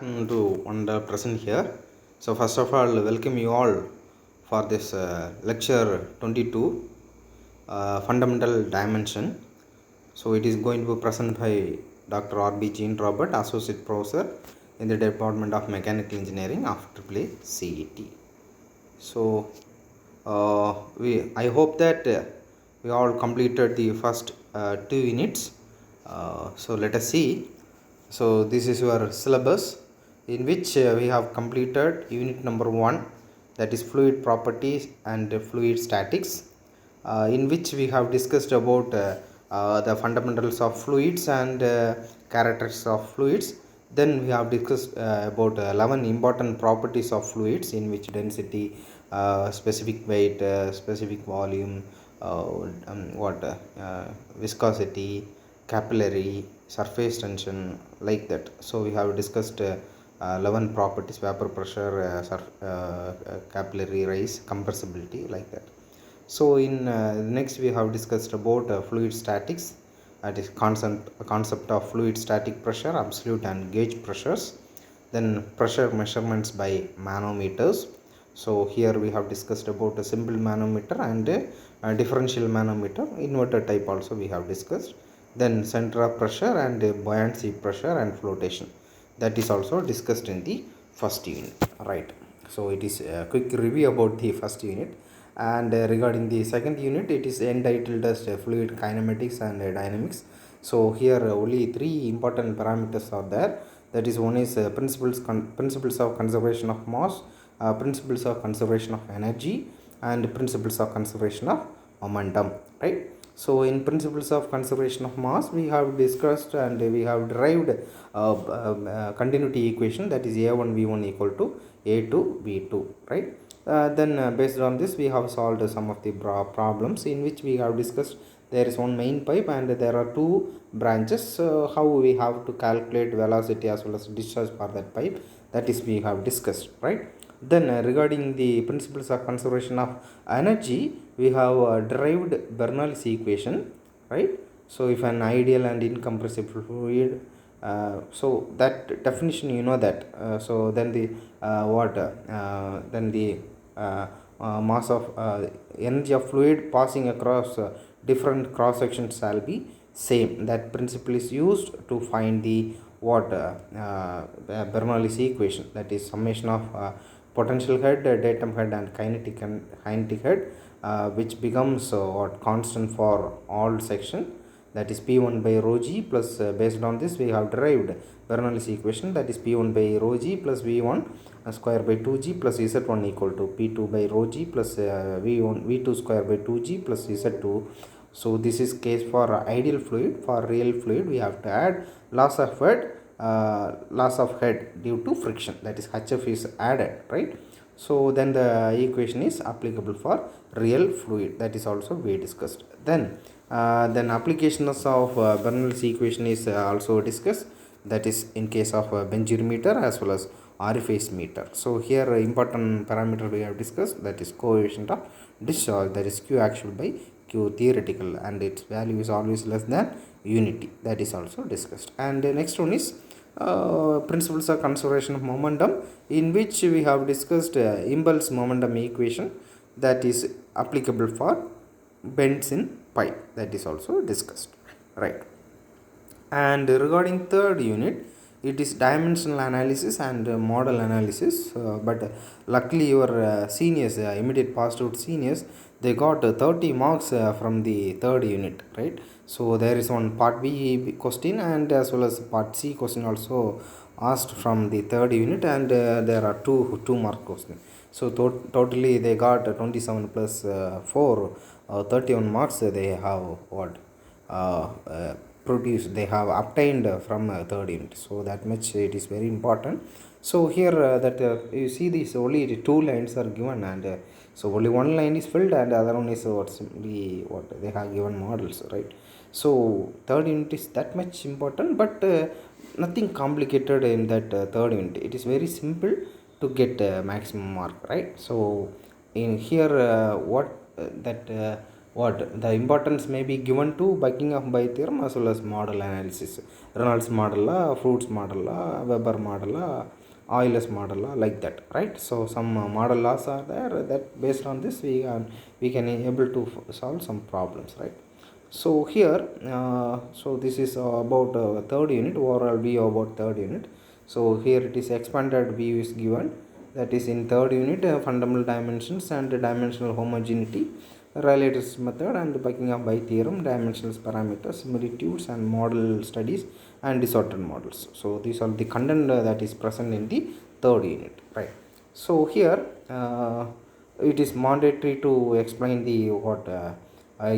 To one present here. So first of all, welcome you all for this lecture 22, fundamental dimension. So it is going to be present by Dr. R.B. Jean Robert, Associate Professor in the Department of Mechanical Engineering of AAA CET. So I hope that we all completed the first two units. So let us see. So this is your syllabus, in which we have completed unit number 1, that is fluid properties and fluid statics, in which we have discussed about the fundamentals of fluids and characteristics of fluids. Then we have discussed about 11 important properties of fluids, in which density, specific weight, specific volume, viscosity, capillary, surface tension, like that. So we have discussed 11 properties: vapor pressure, capillary rise, compressibility, like that. So in next we have discussed about fluid statics, that is concept of fluid static pressure, absolute and gauge pressures. Then pressure measurements by manometers. So here we have discussed about a simple manometer and a differential manometer, inverter type also we have discussed. Then center of pressure and buoyancy pressure and flotation, that is also discussed in the first unit, right? So it is a quick review about the first unit. And regarding the second unit, it is entitled as fluid kinematics and dynamics. So here only three important parameters are there. That is, one is principles of conservation of mass, principles of conservation of energy, and principles of conservation of momentum, right? So in principles of conservation of mass, we have discussed and we have derived continuity equation, that is a1 v1 equal to a2 v2, right? Then based on this, we have solved some of the problems, in which we have discussed there is one main pipe and there are two branches. How we have to calculate velocity as well as discharge for that pipe, that is we have discussed, right? Then regarding the principles of conservation of energy, we have derived Bernoulli's equation, right? So if an ideal and incompressible fluid, so that definition you know that. So then the then the mass of energy of fluid passing across different cross sections shall be same. That principle is used to find the Bernoulli's equation, that is summation of potential head, datum head, and kinetic head, which becomes constant for all section, that is P1 by rho g plus based on this we have derived Bernoulli's equation, that is P1 by rho g plus V1 square by 2g plus Z1 equal to P2 by rho g plus V2 square by 2g plus Z2. So this is case for ideal fluid. For real fluid, we have to add loss of head due to friction, that is HF is added, right? So then the equation is applicable for real fluid, that is also we discussed. Then applications of Bernoulli's equation is also discussed, that is in case of benzerometer as well as orifice meter. So here important parameter we have discussed, that is coefficient of discharge, that is Q actual by Q theoretical, and its value is always less than unity, that is also discussed. And the next one is principles of conservation of momentum, in which we have discussed impulse momentum equation, that is applicable for bends in pipe, that is also discussed, right? And regarding third unit, it is dimensional analysis and model analysis, but luckily your seniors, immediate passed out seniors, they got 30 marks from the third unit, right? So there is one part B question and as well as part C question also asked from the third unit, and there are two mark questions. So totally they got 27 plus 4 31 marks. They have what produced, they have obtained from third unit. So that much it is very important. So here that you see this only the two lines are given, and so only one line is filled and the other one is what they have given models, right? So third unit is that much important, but nothing complicated in that third unit. It is very simple to get maximum mark, right? So in here what that what the importance may be given to Buckingham-Bai theorem as well as model analysis. Reynolds model, Fruits model, Weber model, Euler's model, like that, right? So some model laws are there that based on this we can able to solve some problems, right? So here, so this is about third unit, overall view about third unit. So here it is expanded view is given, that is in third unit, fundamental dimensions and dimensional homogeneity, Rayleigh's method and Buckingham-Bai theorem, dimensional parameters, similitudes and model studies and disordered models. So these are the content that is present in the third unit, right? So here it is mandatory to explain the what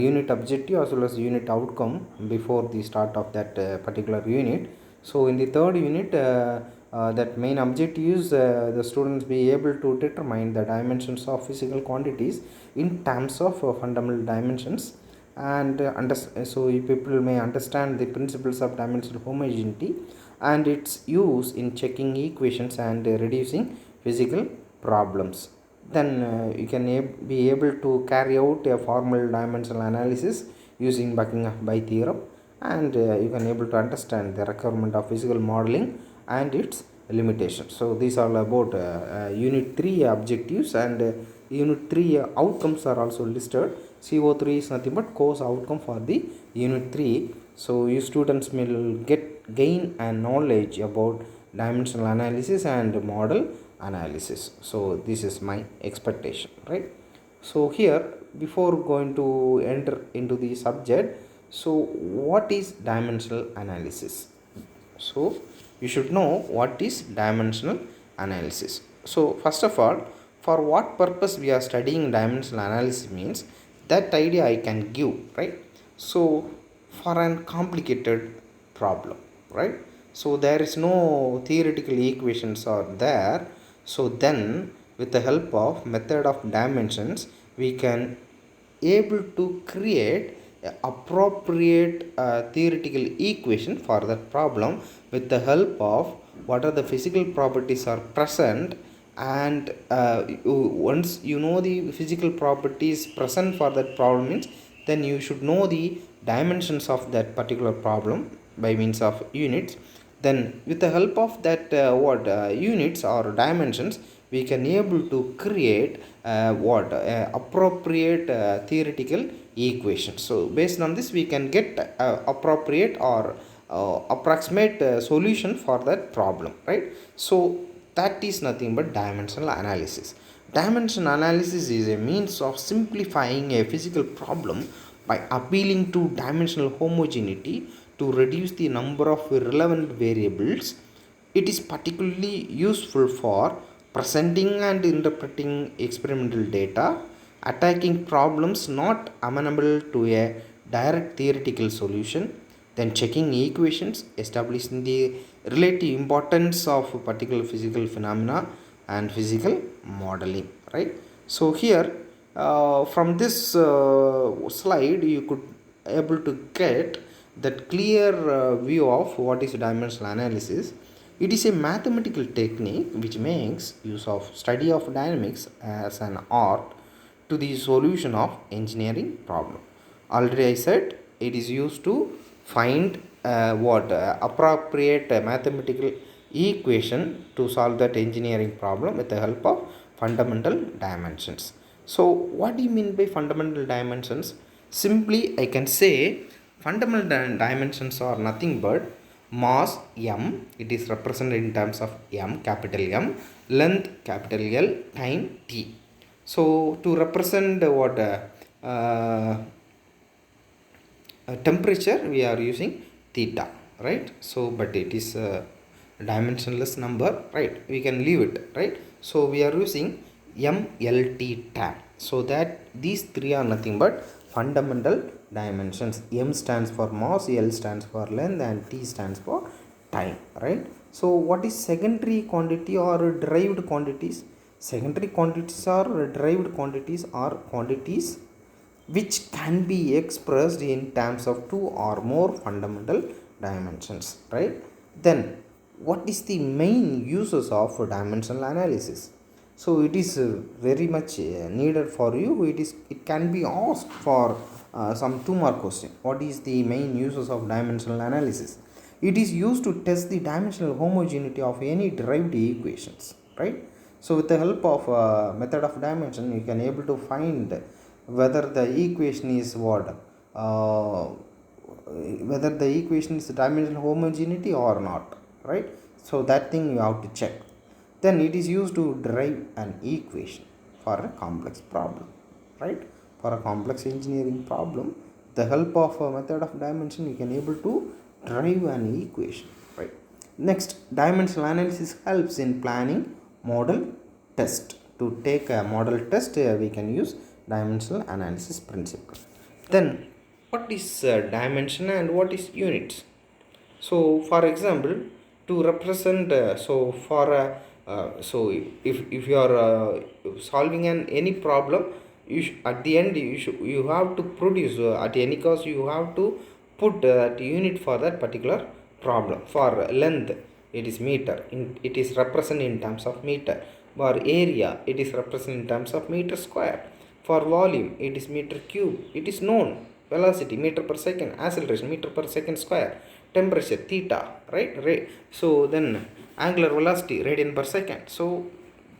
unit objective as well as unit outcome before the start of that particular unit. So in the third unit, that main objective is the students be able to determine the dimensions of physical quantities in terms of fundamental dimensions, and so people may understand the principles of dimensional homogeneity and its use in checking equations and reducing physical problems. Then you can be able to carry out a formal dimensional analysis using Buckingham-Bai theorem, and you can able to understand the requirement of physical modeling and its limitations. So these are about unit 3 objectives, and unit 3 outcomes are also listed. CO3 is nothing but course outcome for the unit 3. So you students will gain a knowledge about dimensional analysis and model analysis. So this is my expectation, right? So here, before going to enter into the subject, so what is dimensional analysis? So you should know what is dimensional analysis. So first of all, for what purpose we are studying dimensional analysis means, that idea I can give, right? So for an complicated problem, right? So there is no theoretical equations are there. So then with the help of method of dimensions, we can able to create a appropriate theoretical equation for that problem with the help of what are the physical properties are present, and once you know the physical properties present for that problem means, then you should know the dimensions of that particular problem by means of units. Then with the help of that units or dimensions, we can able to create appropriate theoretical equations. So based on this we can get appropriate or approximate solution for that problem, right? So that is nothing but dimensional analysis. Dimensional analysis is a means of simplifying a physical problem by appealing to dimensional homogeneity to reduce the number of relevant variables. It is particularly useful for presenting and interpreting experimental data, attacking problems not amenable to a direct theoretical solution, then checking equations, establishing the relative importance of particular physical phenomena and physical modeling, right? So here from this slide you could able to get that clear view of what is dimensional analysis. It is a mathematical technique which makes use of study of dynamics as an art to the solution of engineering problem. Already I said it is used to find appropriate mathematical equation to solve that engineering problem with the help of fundamental dimensions. So what do you mean by fundamental dimensions? Simply I can say fundamental dimensions are nothing but mass m, it is represented in terms of m, capital M, length capital L, time t. So to represent temperature we are using theta, right? So but it is a dimensionless number, right? We can leave it, right? So we are using m, l, t, tan. So that these three are nothing but fundamental dimensions. M stands for mass, L stands for length, and T stands for time, right? So what is secondary quantity or derived quantities? Secondary quantities or derived quantities are quantities which can be expressed in terms of two or more fundamental dimensions, right? Then what is the main uses of dimensional analysis? So it is very much needed for you. It can be asked for some 2 mark question. What is the main uses of dimensional analysis? It is used to test the dimensional homogeneity of any derived equations, right? So with the help of method of dimension, you can able to find whether the equation is what whether the equation is dimensional homogeneity or not, right? So that thing you have to check. Then it is used to derive an equation for a complex problem, right? For a complex engineering problem, the help of a method of dimension, you can able to derive an equation, right? Next, dimensional analysis helps in planning model test. To take a model test, we can use dimensional analysis principle. Then what is dimension and what is units? So for example, to represent if you are solving any problem, at the end you have to produce at any cost you have to put that unit for that particular problem. For length, it is meter, it is represented in terms of meter. For area, it is represented in terms of meter square. For volume, it is meter cube. It is known. Velocity, meter per second. Acceleration, meter per second square. Temperature, theta, right? So then angular velocity, radian per second. So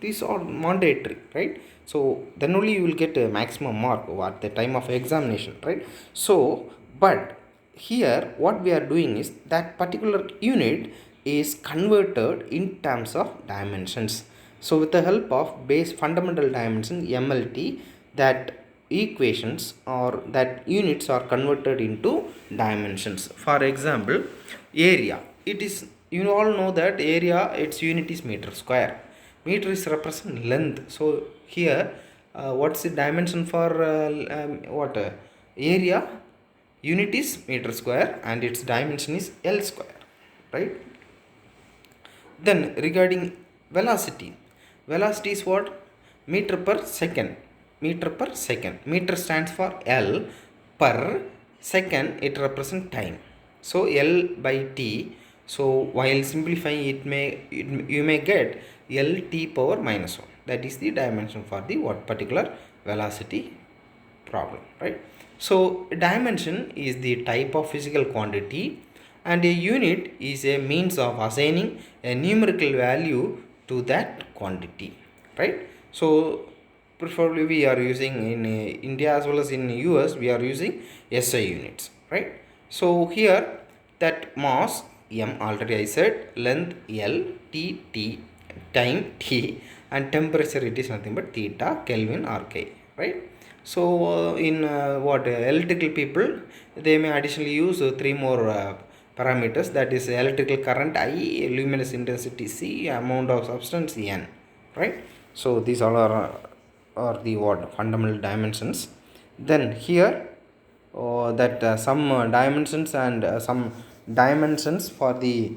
these are mandatory, right? So then only you will get a maximum mark at the time of examination, right? So but here what we are doing is that particular unit is converted in terms of dimensions. So with the help of base fundamental dimension MLT, that equations or that units are converted into dimensions. For example, area, it is, you all know that area, its unit is meter square. Meter is represent length. So here what's the dimension for area? Unit is meter square and its dimension is L square, right? Then regarding velocity, velocity is what? Meter per second. Meter per second. Meter stands for L, per second it represents time. So L by T. So while simplifying you may get L T power minus 1. That is the dimension for the what particular velocity problem, right? So dimension is the type of physical quantity and a unit is a means of assigning a numerical value to that quantity, right? So preferably we are using in India as well as in US, we are using SI units, right? So here that mass M, already I said, length L, T, time T, and temperature it is nothing but theta, Kelvin or K, right? So in electrical people, they may additionally use 3 more parameters, that is electrical current I, luminous intensity C, amount of substance N, right? So these all are the fundamental dimensions. Then here some dimensions and some dimensions for the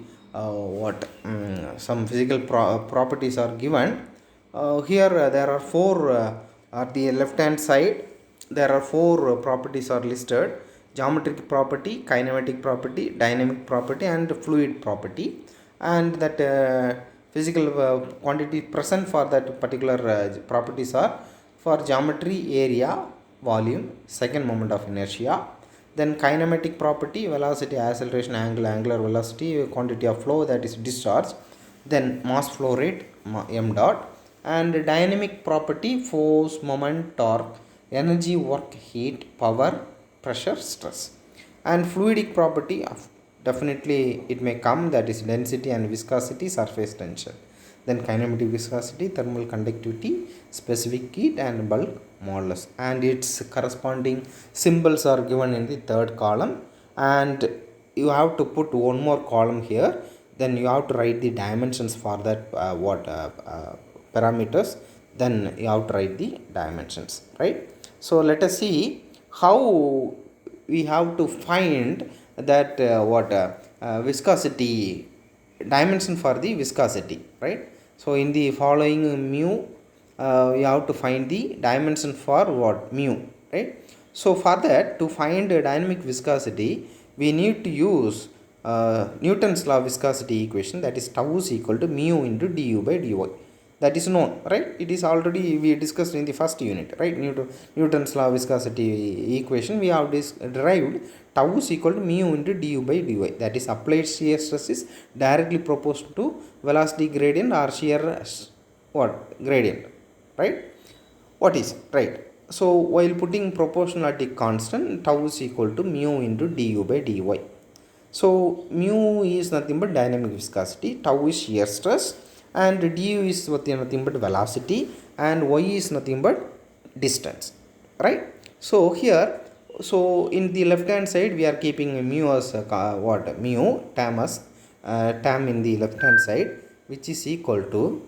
some physical properties are given. Here there are 4 at the left hand side. There are 4 properties are listed: geometric property, kinematic property, dynamic property and fluid property. And that physical quantity present for that particular properties are: for geometry, area, volume, second moment of inertia. Then kinematic property, velocity, acceleration, angle, angular velocity, quantity of flow, that is discharge. Then mass flow rate, m dot. And dynamic property, force, moment, torque, energy, work, heat, power, pressure, stress. And fluidic property, definitely it may come, that is density and viscosity, surface tension. Then kinematic viscosity, thermal conductivity, specific heat and bulk modulus, and its corresponding symbols are given in the third column. And you have to put one more column here. Then you have to write the dimensions for that parameters. Then you have to write the dimensions, right? So let us see how we have to find that viscosity dimension for the viscosity, right? So in the following mu, we have to find the dimension for mu, right? So for that, to find dynamic viscosity, we need to use Newton's law of viscosity equation, that is tau is equal to mu into du by dy. that is known, right? It is already we discussed in the first unit, right? Newton's law of viscosity equation, we have derived tau is equal to mu into du by dy, that is applied shear stress is directly proportional to velocity gradient or shear what gradient, right? What is right? So while putting proportionality constant, tau is equal to mu into du by dy. So mu is nothing but dynamic viscosity, tau is shear stress, and du is nothing but velocity, and y is nothing but distance, right? So here, so in the left hand side we are keeping mu as what mu term as term in the left hand side, which is equal to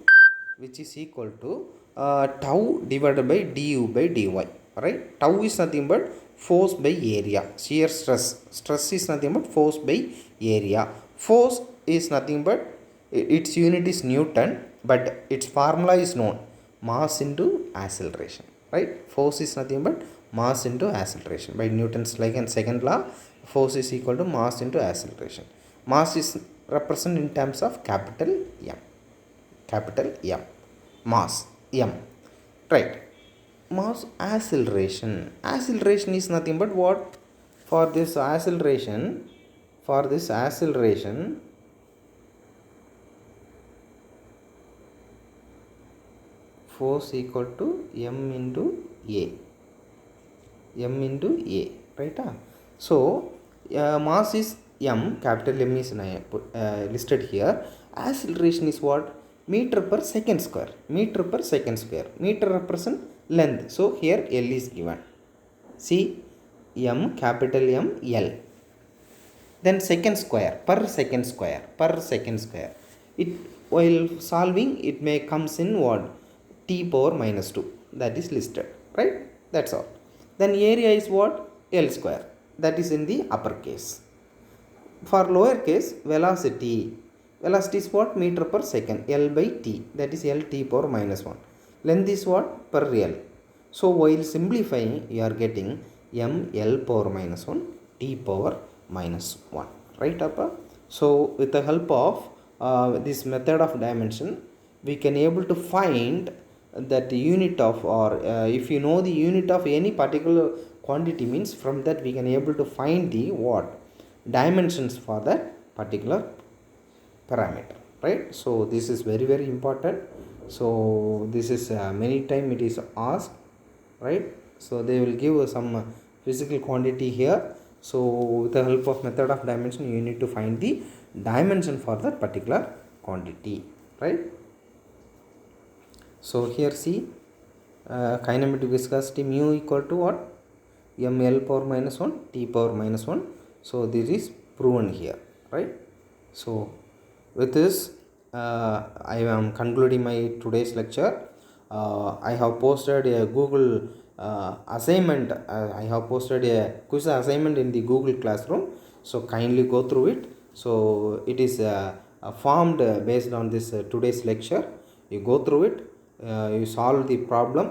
tau divided by du by dy, right? Tau is nothing but force by area, shear stress is nothing but force by area. Force is nothing but its unit is Newton, but its formula is known, mass into acceleration, right? Force is nothing but mass into acceleration by Newton's second law. Force is equal to mass into acceleration. Mass is represented in terms of capital M, mass M, right? Mass acceleration is nothing but what? For this acceleration, force equal to m into a, right? So mass is m, capital M is listed here. Acceleration is what? Meter per second square. Meter represent length, so here L is given. See, M, capital M, L. Then second square, per second square. It, while solving, it may comes in what? T power minus 2, that is listed, right? That's all. Then area is what? L square, that is in the upper case. For lower case, velocity is what? Meter per second, L by T, that is L T power minus 1. Length is what? Per L. So while simplifying, you are getting M L power minus 1 T power minus 1, right? So with the help of this method of dimension, we can able to find that the unit of, or if you know the unit of any particular quantity, means from that we can able to find the what? Dimensions for that particular parameter, right? So this is very, very important. So this is many time it is asked, right? So they will give some physical quantity here. So with the help of method of dimension, you need to find the dimension for that particular quantity, right? So here see, kinematic viscosity mu equal to what? ml power minus 1 T power minus 1. So this is proven here, right? So with this, I am concluding my today's lecture. I have posted a Google assignment. I have posted a quiz assignment in the Google Classroom. So kindly go through it. So it is formed based on this today's lecture. You go through it. You solve the problem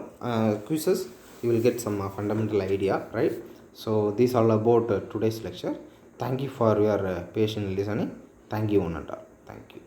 quizzes. You will get some fundamental idea, right? So these are all about today's lecture. Thank you for your patient listening. Thank you, one and all. Thank you.